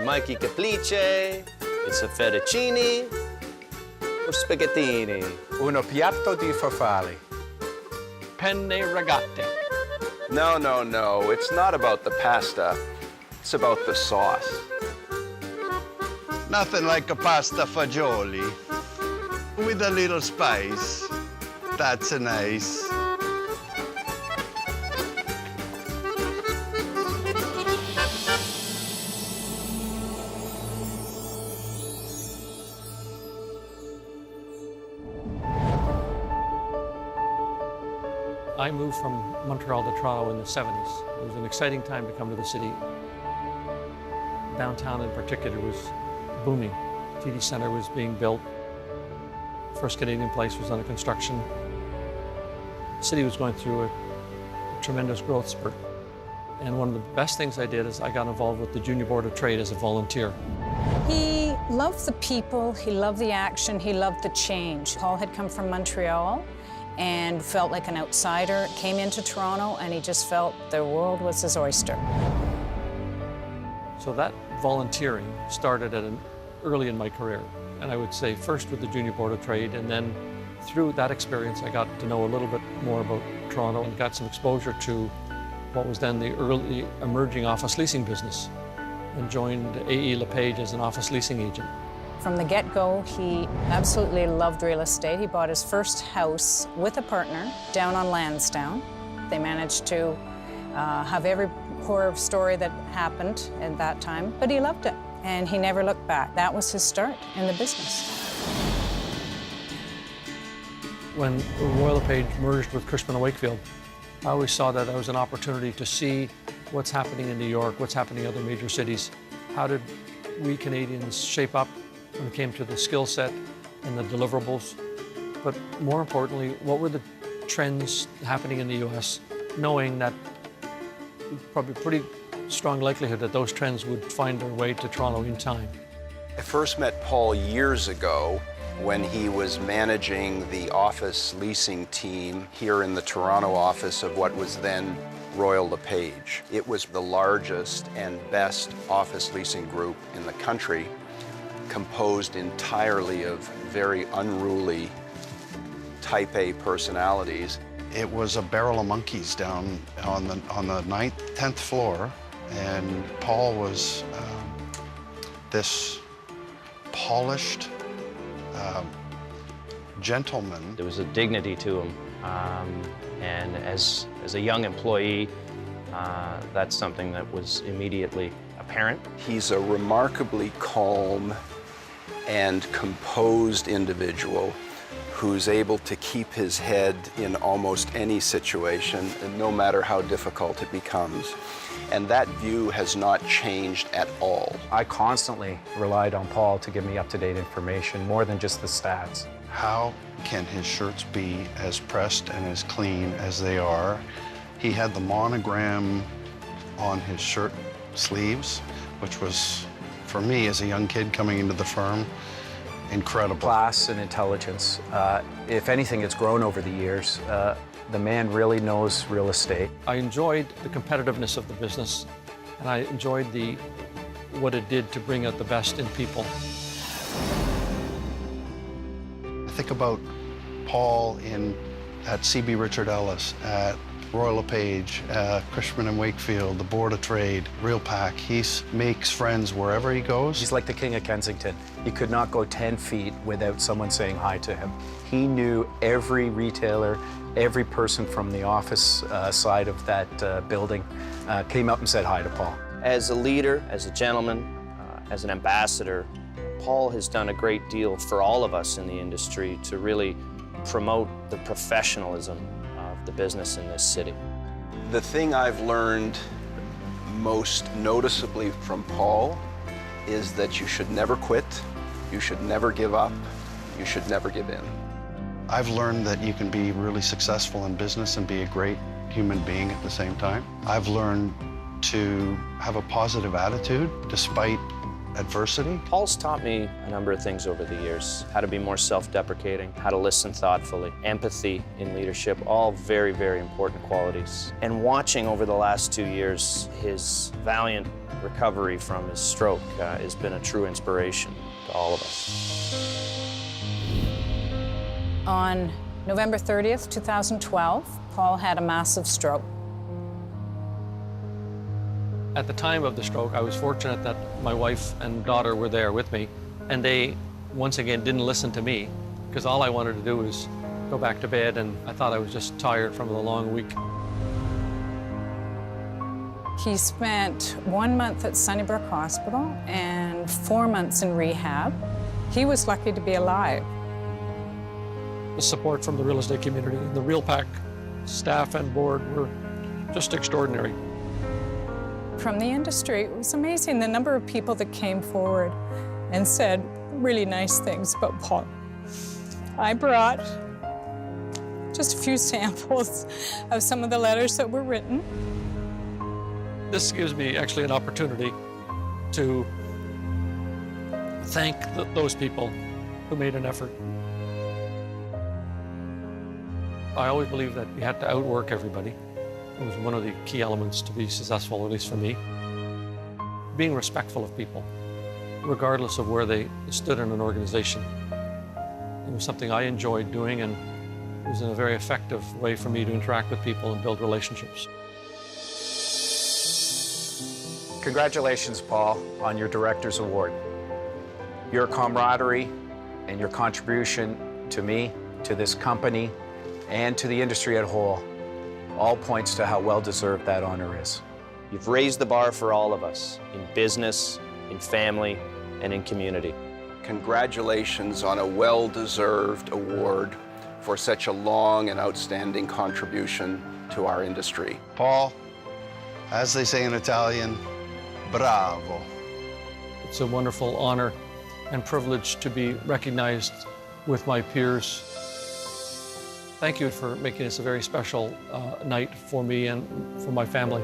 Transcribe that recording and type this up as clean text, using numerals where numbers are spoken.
Mikey Caplice, it's a fettuccine, or spaghettini. Uno piatto di farfalle. Penne rigate. No, no, no. It's not about the pasta. It's about the sauce. Nothing like a pasta fagioli with a little spice. That's nice. I moved from Montreal to Toronto in the 70s. It was an exciting time to come to the city. Downtown in particular was booming. TD Centre was being built. First Canadian Place was under construction. The city was going through a tremendous growth spurt. And one of the best things I did is I got involved with the Junior Board of Trade as a volunteer. He loved the people, he loved the action, he loved the change. Paul had come from Montreal and felt like an outsider, came into Toronto, and he just felt the world was his oyster. So that volunteering started early in my career. And I would say first with the Junior Board of Trade, and then through that experience, I got to know a little bit more about Toronto and got some exposure to what was then the early emerging office leasing business, and joined A.E. LePage as an office leasing agent. From the get-go, he absolutely loved real estate. He bought his first house with a partner down on Lansdowne. They managed to have every horror story that happened at that time, but he loved it, and he never looked back. That was his start in the business. When Royal LePage merged with Cushman & Wakefield, I always saw that as an opportunity to see what's happening in New York, what's happening in other major cities. How did we Canadians shape up when it came to the skill set and the deliverables? But more importantly, what were the trends happening in the US, knowing that probably pretty strong likelihood that those trends would find their way to Toronto in time. I first met Paul years ago when he was managing the office leasing team here in the Toronto office of what was then Royal LePage. It was the largest and best office leasing group in the country, composed entirely of very unruly type A personalities. It was a barrel of monkeys down on the 10th floor, and Paul was this polished gentleman. There was a dignity to him, and as a young employee, that's something that was immediately apparent. He's a remarkably calm and composed individual who's able to keep his head in almost any situation, no matter how difficult it becomes. And that view has not changed at all. I constantly relied on Paul to give me up-to-date information, more than just the stats. How can his shirts be as pressed and as clean as they are? He had the monogram on his shirt sleeves, which was, for me as a young kid coming into the firm, incredible. Class and intelligence. If anything, it's grown over the years. The man really knows real estate. I enjoyed the competitiveness of the business, and I enjoyed what it did to bring out the best in people. I think about Paul at C.B. Richard Ellis, at Royal LePage, Cushman & Wakefield, the Board of Trade, RealPAC. He makes friends wherever he goes. He's like the King of Kensington. He could not go 10 feet without someone saying hi to him. He knew every retailer, every person from the office side of that building came up and said hi to Paul. As a leader, as a gentleman, as an ambassador, Paul has done a great deal for all of us in the industry to really promote the professionalism of the business in this city. The thing I've learned most noticeably from Paul is that you should never quit, you should never give up, you should never give in. I've learned that you can be really successful in business and be a great human being at the same time. I've learned to have a positive attitude despite adversity. Paul's taught me a number of things over the years. How to be more self-deprecating, how to listen thoughtfully, empathy in leadership, all very, very important qualities. And watching over the last 2 years his valiant recovery from his stroke has been a true inspiration to all of us. On November 30th, 2012, Paul had a massive stroke. At the time of the stroke, I was fortunate that my wife and daughter were there with me, and they, once again, didn't listen to me, because all I wanted to do was go back to bed, and I thought I was just tired from the long week. He spent 1 month at Sunnybrook Hospital and 4 months in rehab. He was lucky to be alive. The support from the real estate community, the RealPAC staff and board were just extraordinary. From the industry, it was amazing the number of people that came forward and said really nice things about Paul. I brought just a few samples of some of the letters that were written. This gives me actually an opportunity to thank those people who made an effort. I always believed that you had to outwork everybody. It was one of the key elements to be successful, at least for me. Being respectful of people, regardless of where they stood in an organization. It was something I enjoyed doing, and it was a very effective way for me to interact with people and build relationships. Congratulations, Paul, on your Director's Award. Your camaraderie and your contribution to me, to this company, and to the industry as a whole all points to how well-deserved that honor is. You've raised the bar for all of us, in business, in family, and in community. Congratulations on a well-deserved award for such a long and outstanding contribution to our industry. Paul, as they say in Italian, bravo. It's a wonderful honor and privilege to be recognized with my peers. Thank you for making this a very special night for me and for my family.